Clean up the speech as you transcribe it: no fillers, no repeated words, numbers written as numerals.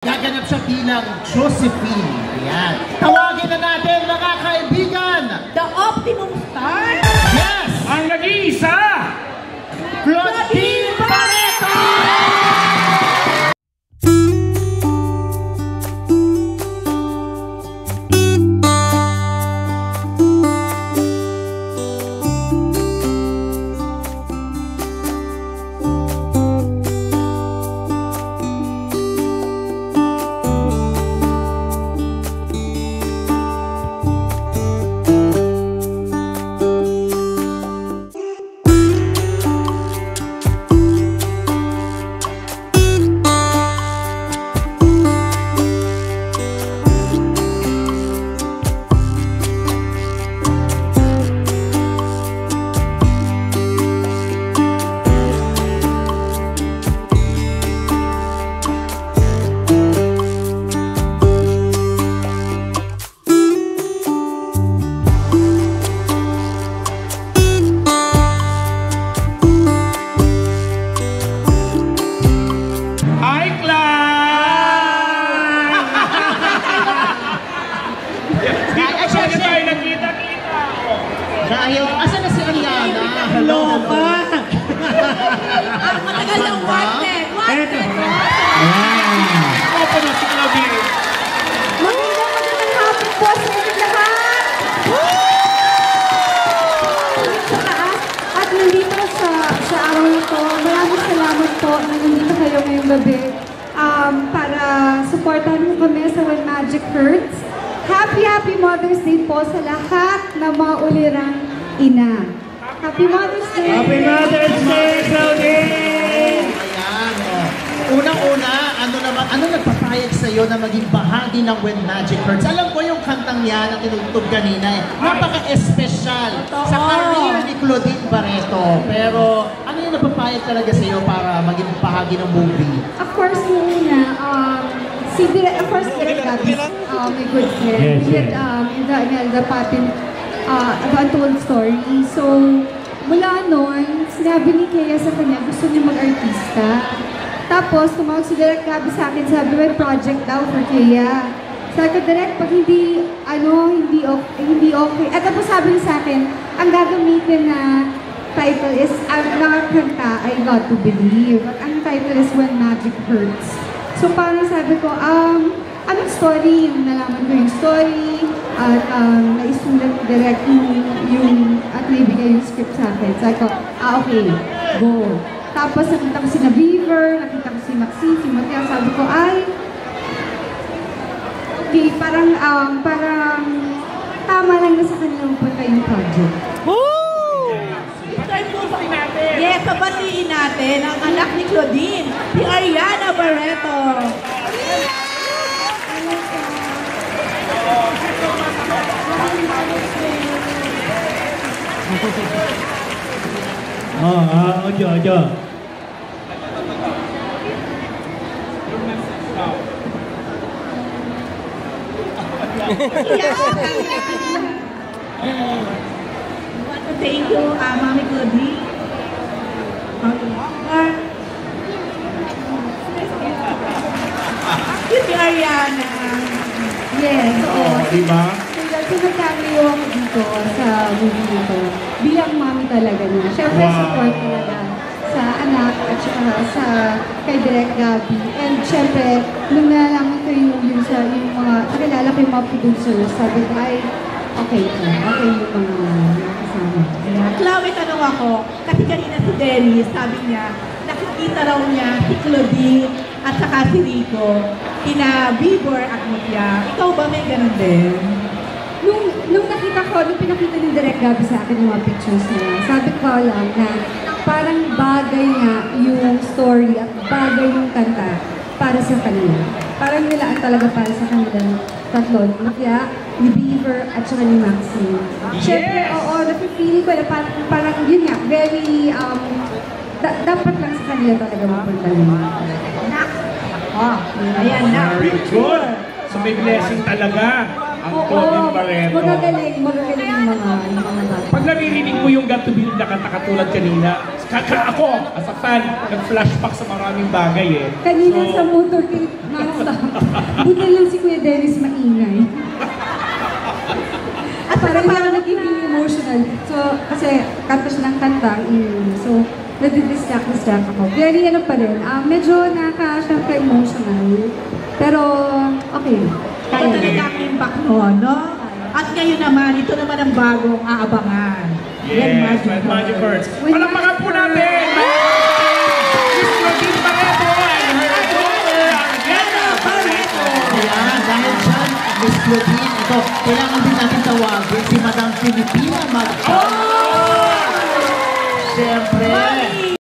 Gaganap siya bilang Josephine. Ayan. Tawagin na natin mga kaibigan! The Optimum Star! Yes! Ang nag-iisa! Claudine Barreto! Dahil, asan na si Ariana? Hello, hello. Ang matagal ng wanted. Wanted. Opo na si Claudine. Magandang hapon po sa inyo lahat. Sa taas. At nandito sa araw na to, maraming salamat po na nandito kayo ngayong gabi para supportahan mo kami sa When Magic Hurts. Happy Mother's Day po sa lahat ng mga ulirang ina. Happy Mother's Day! Happy Mother's Day, Claudine! Ayan, unang-una, ano nagpapayag sa'yo na maging bahagi ng When Magic Hurts? Alam ko yung kantang yan na tinutugtog kanina eh. Napaka-espesyal sa career ni Claudine Barreto. Pero ano yung napapayag talaga sa'yo para maging bahagi ng movie? Of course, yung una, of course, Direk Gabby, my good friend. Yes, We had in the Imelda Patin Untold Story. So, mula noon, sinabi ni Kea sa kanya, gusto niya mag-artista. Tapos, tumawag si Direk Gabby sa akin, sabi, may project daw for Kea. Sabi ko, Direk, pag hindi okay. At tapos sabi niya sa akin, ang gagamitin na title is, ang nakakanta, I Got to Believe. At ang title is When Magic Hurts. So parang sabi ko, anong story? Yung nalaman ko yung story, at naisulat direct at naibigay yung script sa akin. Sabi ko, okay, go. Tapos nakita ko si Beaver, nakita ko si Maxine, si Matia, sabi ko, okay, parang tama lang na sa kanilang punta yung project. Yes, kabatiin natin ang anak ni Claudine, si Ariana Barreto. Ojo. Thank you, Mami Claudine. Si Ariana. Yes, oo. Diba? Sinag-cameo ako dito sa movie nito bilang mami talaga niya. Siyempre, support talaga sa anak at saka sa kay Direk Gabby. And siyempre, nung nalaman ko yung mga, nakilala ko yung mga producers, sabi ko, ay, okay yung mga nakasama. Chloe, tanong ako, kasi kanina si Dennis, sabi niya, nakikita raw niya si Claudine at saka si Rico, kina Bieber at Mutia. Ikaw ba may ganun din? Nung pinakita ni Direk Gabby sa akin yung mga pictures niya, sabi ko lang na parang bagay nga yung story at bagay yung kanta para sa kanila. Parang nilaan talaga para sa kanilang tatlo. Kaya ni Beaver at saka ni Maxine. Siyempre, oo, napipili ko na parang yun nga, very, dapat lang sa kanila talaga mapunta nila. Ayan na. Very good. So may blessing talaga ang Claudine Barreto. Magagaling yung mga bata. Pag naririnig mo yung Got to Believe na kanta katulad kanina, ako, as a fan, nag-flashback sa maraming bagay eh. Kanina sa motorcade, Buti lang si Kuya Dennis maingay. At parang lang nagiging emotional. So, kasi kanta siya ng kanta, so, nadidistract ako. Very ano pa rin, medyo syempre emotional. Pero, okay. Kaya talaga ang impact noon, no? At ngayon naman, ito naman ang bagong aabangan. Yes, When Magic Hurts. Palakpakan po natin! Miss Claudine Barreto and her daughter, Ariana Barreto! Ayan, dahil dyan, Miss Claudine, ito, kailangan din natin tawagin si Madam Filipina Magpapalagay. Siyempre. Mami!